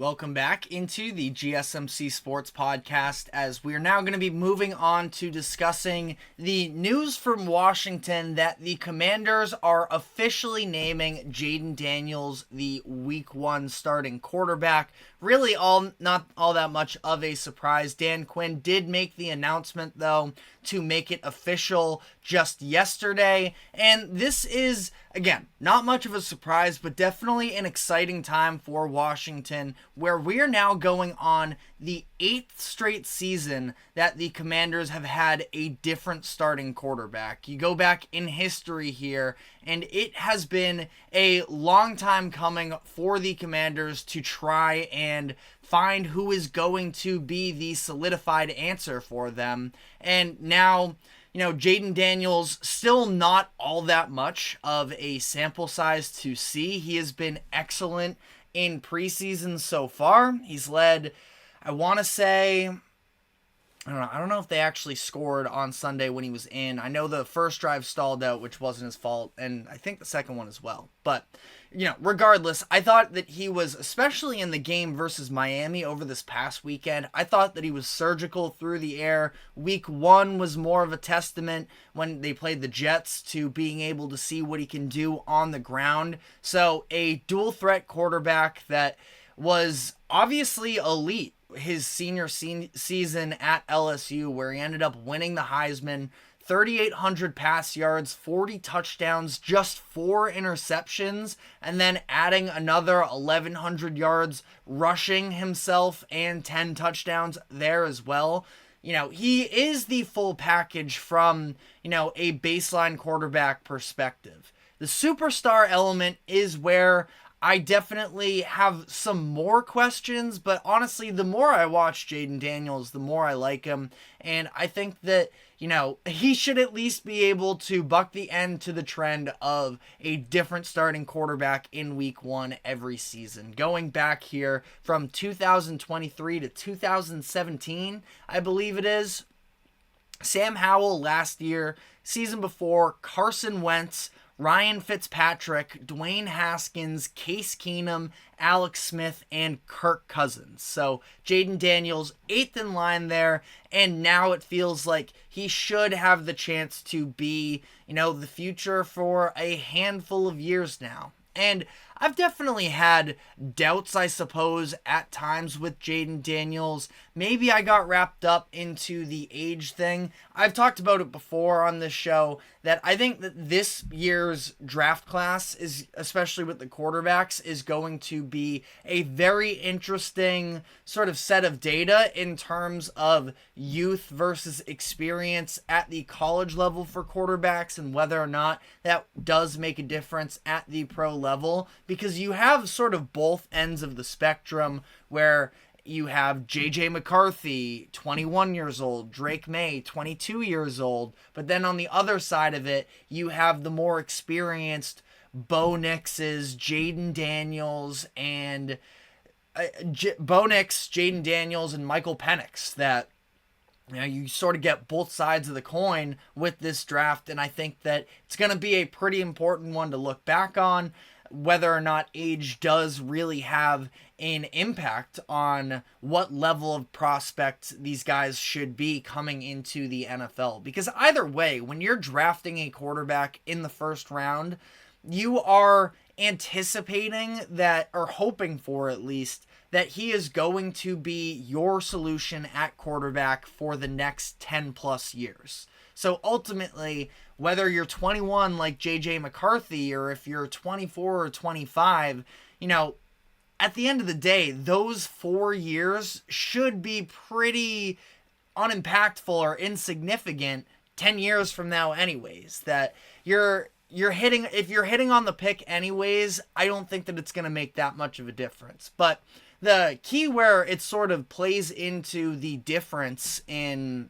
Welcome back into the GSMC Sports Podcast, as we are now going to be moving on to discussing the news from Washington that the Commanders are officially naming Jayden Daniels the Week 1 starting quarterback. Really not all that much of a surprise. Dan Quinn did make the announcement, though, to make it official just yesterday. And this is, again, not much of a surprise, but definitely an exciting time for Washington, where we are now going on the 8th straight season that the Commanders have had a different starting quarterback. You go back in history here, and it has been a long time coming for the Commanders to try and find who is going to be the solidified answer for them. And now, Jayden Daniels, still not all that much of a sample size to see. He has been excellent in preseason so far. He's led, I want to say, I don't know if they actually scored on Sunday when he was in. I know the first drive stalled out, which wasn't his fault, and I think the second one as well. But, regardless, I thought that he was, especially in the game versus Miami over this past weekend, I thought that he was surgical through the air. Week 1 was more of a testament when they played the Jets to being able to see what he can do on the ground. So a dual threat quarterback that was obviously elite his senior season at LSU, where he ended up winning the Heisman, 3,800 pass yards, 40 touchdowns, just 4 interceptions, and then adding another 1,100 yards rushing himself and 10 touchdowns there as well. He is the full package from, a baseline quarterback perspective. The superstar element is where I definitely have some more questions, but honestly, the more I watch Jayden Daniels, the more I like him. And I think that, he should at least be able to buck the end to the trend of a different starting quarterback in Week 1 every season. Going back here from 2023 to 2017, I believe it is. Sam Howell last year, season before, Carson Wentz, Ryan Fitzpatrick, Dwayne Haskins, Case Keenum, Alex Smith, and Kirk Cousins. So Jayden Daniels, 8th in line there, and now it feels like he should have the chance to be, the future for a handful of years now. And I've definitely had doubts, I suppose, at times with Jayden Daniels. Maybe I got wrapped up into the age thing. I've talked about it before on this show that I think that this year's draft class is, especially with the quarterbacks, is going to be a very interesting sort of set of data in terms of youth versus experience at the college level for quarterbacks, and whether or not that does make a difference at the pro level, because you have sort of both ends of the spectrum where you have J.J. McCarthy, 21 years old, Drake May, 22 years old, but then on the other side of it, you have the more experienced Bo Nixes, Jayden Daniels, and Jayden Daniels, and Michael Penix that you sort of get both sides of the coin with this draft, and I think that it's going to be a pretty important one to look back on, whether or not age does really have an impact on what level of prospect these guys should be coming into the NFL. Because either way, when you're drafting a quarterback in the first round, you are anticipating that, or hoping for at least, that he is going to be your solution at quarterback for the next 10 plus years. So ultimately, whether you're 21 like J.J. McCarthy, or if you're 24 or 25, at the end of the day, those 4 years should be pretty unimpactful or insignificant 10 years from now anyways. That if you're hitting on the pick anyways, I don't think that it's going to make that much of a difference. But the key where it sort of plays into the difference in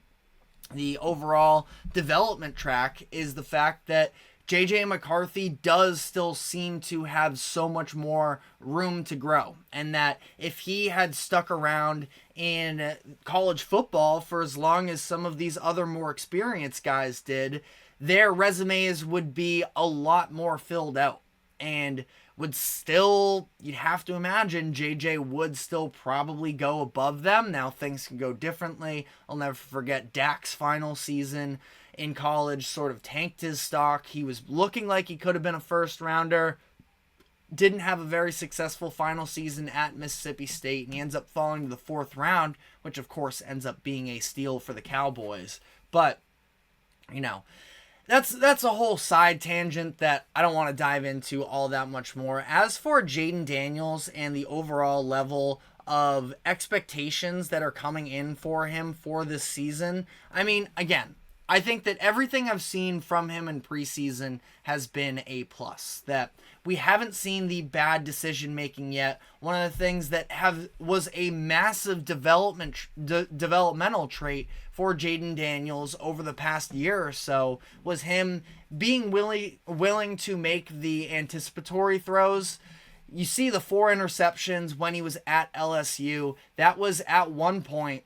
the overall development track is the fact that J.J. McCarthy does still seem to have so much more room to grow, and that if he had stuck around in college football for as long as some of these other more experienced guys did, their resumes would be a lot more filled out. And would still, you'd have to imagine JJ would still probably go above them. Now things can go differently. I'll never forget Dak's final season in college sort of tanked his stock. He was looking like he could have been a first rounder. Didn't have a very successful final season at Mississippi State, and he ends up falling to the 4th round, which of course ends up being a steal for the Cowboys. But, that's a whole side tangent that I don't want to dive into all that much more. As for Jayden Daniels and the overall level of expectations that are coming in for him for this season, again, I think that everything I've seen from him in preseason has been A+. That we haven't seen the bad decision making yet. One of the things that was a massive developmental trait for Jayden Daniels over the past year or so was him being willing to make the anticipatory throws. You see the 4 interceptions when he was at LSU. That was at one point,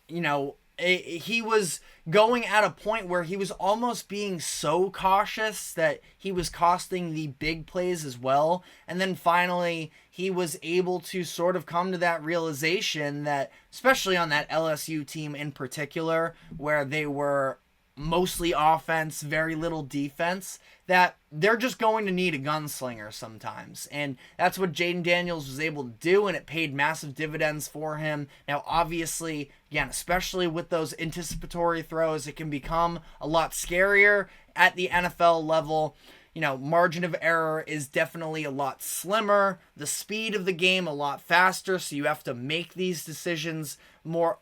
he was going at a point where he was almost being so cautious that he was costing the big plays as well. And then finally, he was able to sort of come to that realization that, especially on that LSU team in particular, where they were mostly offense, very little defense, that they're just going to need a gunslinger sometimes. And that's what Jayden Daniels was able to do, and it paid massive dividends for him. Now, obviously, again, especially with those anticipatory throws, it can become a lot scarier at the NFL level. Margin of error is definitely a lot slimmer, the speed of the game a lot faster, so you have to make these decisions more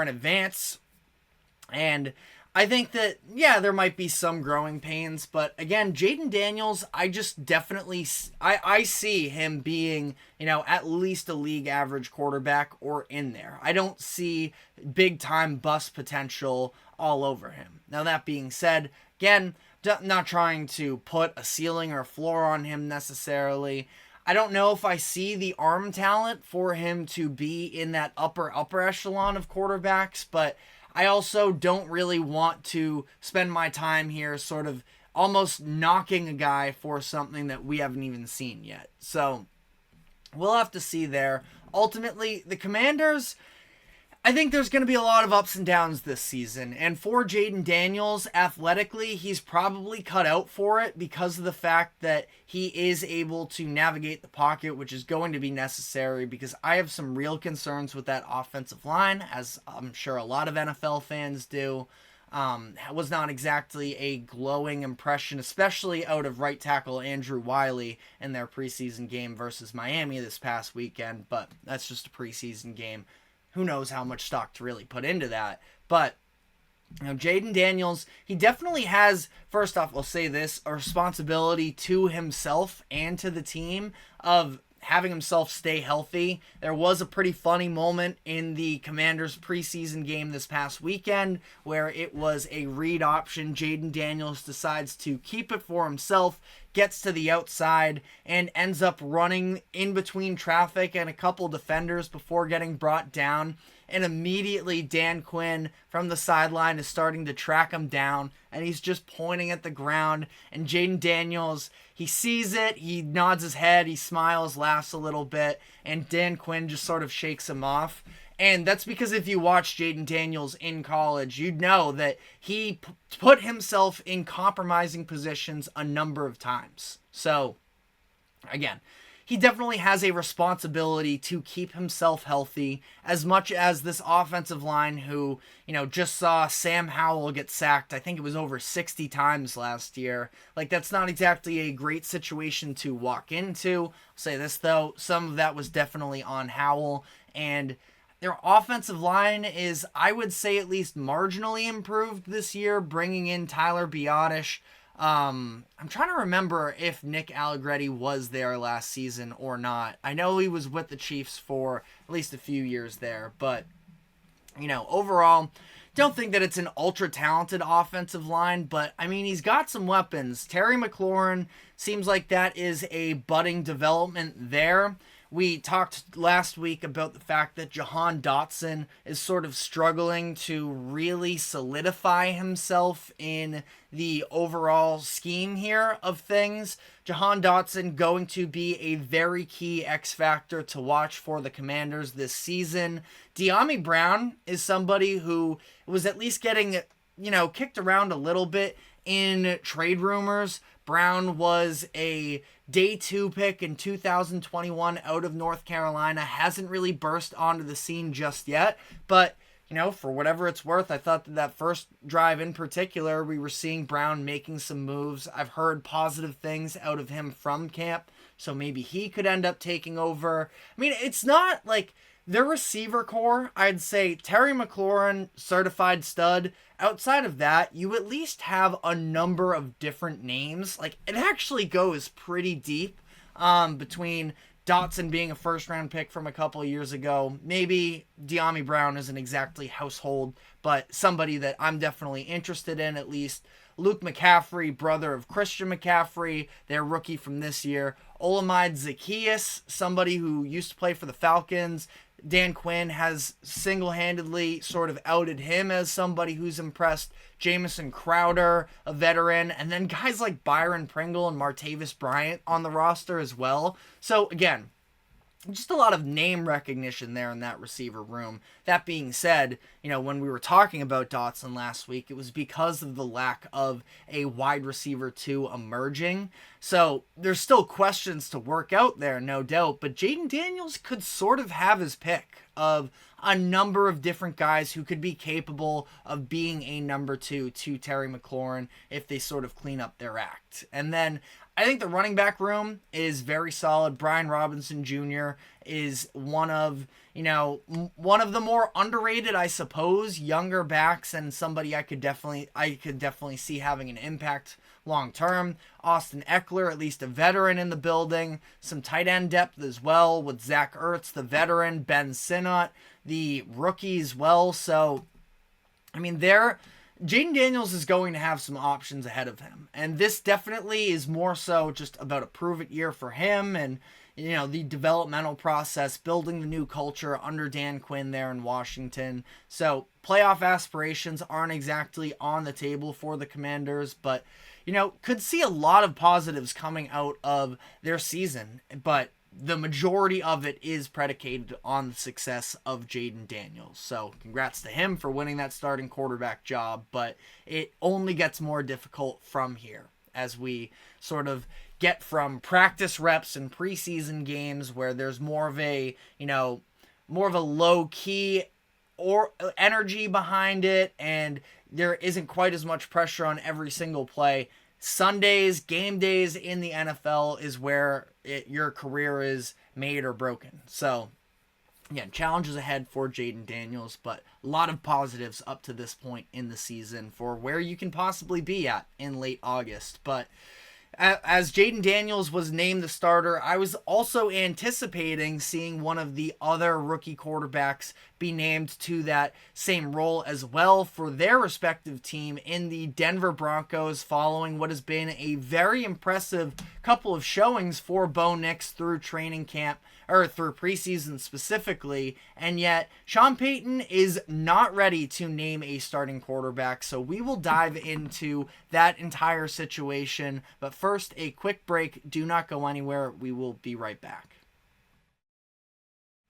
in advance. And I think that, there might be some growing pains, but again, Jayden Daniels, I just definitely, I see him being, at least a league average quarterback or in there. I don't see big time bust potential all over him. Now, that being said, again, not trying to put a ceiling or a floor on him necessarily. I don't know if I see the arm talent for him to be in that upper echelon of quarterbacks, but I also don't really want to spend my time here sort of almost knocking a guy for something that we haven't even seen yet. So we'll have to see there. Ultimately, the Commanders, I think there's going to be a lot of ups and downs this season. And for Jayden Daniels, athletically, he's probably cut out for it because of the fact that he is able to navigate the pocket, which is going to be necessary because I have some real concerns with that offensive line, as I'm sure a lot of NFL fans do. Was not exactly a glowing impression, especially out of right tackle Andrew Wiley in their preseason game versus Miami this past weekend, but that's just a preseason game. Who knows how much stock to really put into that. But, Jayden Daniels, he definitely has, first off, I'll say this, a responsibility to himself and to the team of having himself stay healthy. There was a pretty funny moment in the Commanders preseason game this past weekend where it was a read option. Jayden Daniels decides to keep it for himself, gets to the outside, and ends up running in between traffic and a couple defenders before getting brought down. And immediately Dan Quinn from the sideline is starting to track him down, and he's just pointing at the ground. And Jayden Daniels, he sees it, he nods his head, he smiles, laughs a little bit, and Dan Quinn just sort of shakes him off. And that's because if you watch Jayden Daniels in college, you'd know that he put himself in compromising positions a number of times. So, again, he definitely has a responsibility to keep himself healthy, as much as this offensive line who, just saw Sam Howell get sacked. I think it was over 60 times last year. That's not exactly a great situation to walk into. I'll say this, though, some of that was definitely on Howell, and their offensive line is, I would say, at least marginally improved this year, bringing in Tyler Biotish. I'm trying to remember if Nick Allegretti was there last season or not. I know he was with the Chiefs for at least a few years there, but, overall, don't think that it's an ultra-talented offensive line, but, he's got some weapons. Terry McLaurin seems like that is a budding development there. We talked last week about the fact that Jahan Dotson is sort of struggling to really solidify himself in the overall scheme here of things. Jahan Dotson going to be a very key X factor to watch for the Commanders this season. Dyami Brown is somebody who was at least getting, kicked around a little bit in trade rumors. Brown was a day 2 pick in 2021 out of North Carolina. Hasn't really burst onto the scene just yet, but for whatever it's worth, I thought that first drive in particular, we were seeing Brown making some moves. I've heard positive things out of him from camp, so maybe he could end up taking over. I mean, it's not like their receiver core, I'd say Terry McLaurin, certified stud. Outside of that, you at least have a number of different names. Like, it actually goes pretty deep between Dotson being a first-round pick from a couple of years ago. Maybe Dyami Brown isn't exactly household, but somebody that I'm definitely interested in at least. Luke McCaffrey, brother of Christian McCaffrey, their rookie from this year. Olamide Zaccheaus, somebody who used to play for the Falcons. Dan Quinn has single-handedly sort of outed him as somebody who's impressed. Jamison Crowder, a veteran, and then guys like Byron Pringle and Martavis Bryant on the roster as well. So again, just a lot of name recognition there in that receiver room. That being said, when we were talking about Dotson last week, it was because of the lack of a wide receiver 2 emerging. So there's still questions to work out there, no doubt, but Jayden Daniels could sort of have his pick of a number of different guys who could be capable of being a number 2 to Terry McLaurin if they sort of clean up their act. And then I think the running back room is very solid. Brian Robinson Jr. is one of the more underrated, I suppose, younger backs, and somebody I could definitely see having an impact long term. Austin Eckler, at least a veteran in the building. Some tight end depth as well with Zach Ertz, the veteran, Ben Sinnott, the rookie as well. So, Jayden Daniels is going to have some options ahead of him. And this definitely is more so just about a prove-it year for him and, the developmental process, building the new culture under Dan Quinn there in Washington. So playoff aspirations aren't exactly on the table for the Commanders, but, could see a lot of positives coming out of their season. But the majority of it is predicated on the success of Jayden Daniels. So congrats to him for winning that starting quarterback job, but it only gets more difficult from here as we sort of get from practice reps and preseason games where there's more of a low key or energy behind it, and there isn't quite as much pressure on every single play. Sundays, game days in the NFL is where your career is made or broken. So, again, challenges ahead for Jayden Daniels, but a lot of positives up to this point in the season for where you can possibly be at in late August. But as Jayden Daniels was named the starter, I was also anticipating seeing one of the other rookie quarterbacks be named to that same role as well for their respective team in the Denver Broncos, following what has been a very impressive couple of showings for Bo Nix through training camp, or through preseason specifically, and yet Sean Payton is not ready to name a starting quarterback, so we will dive into that entire situation. But first, a quick break. Do not go anywhere. We will be right back.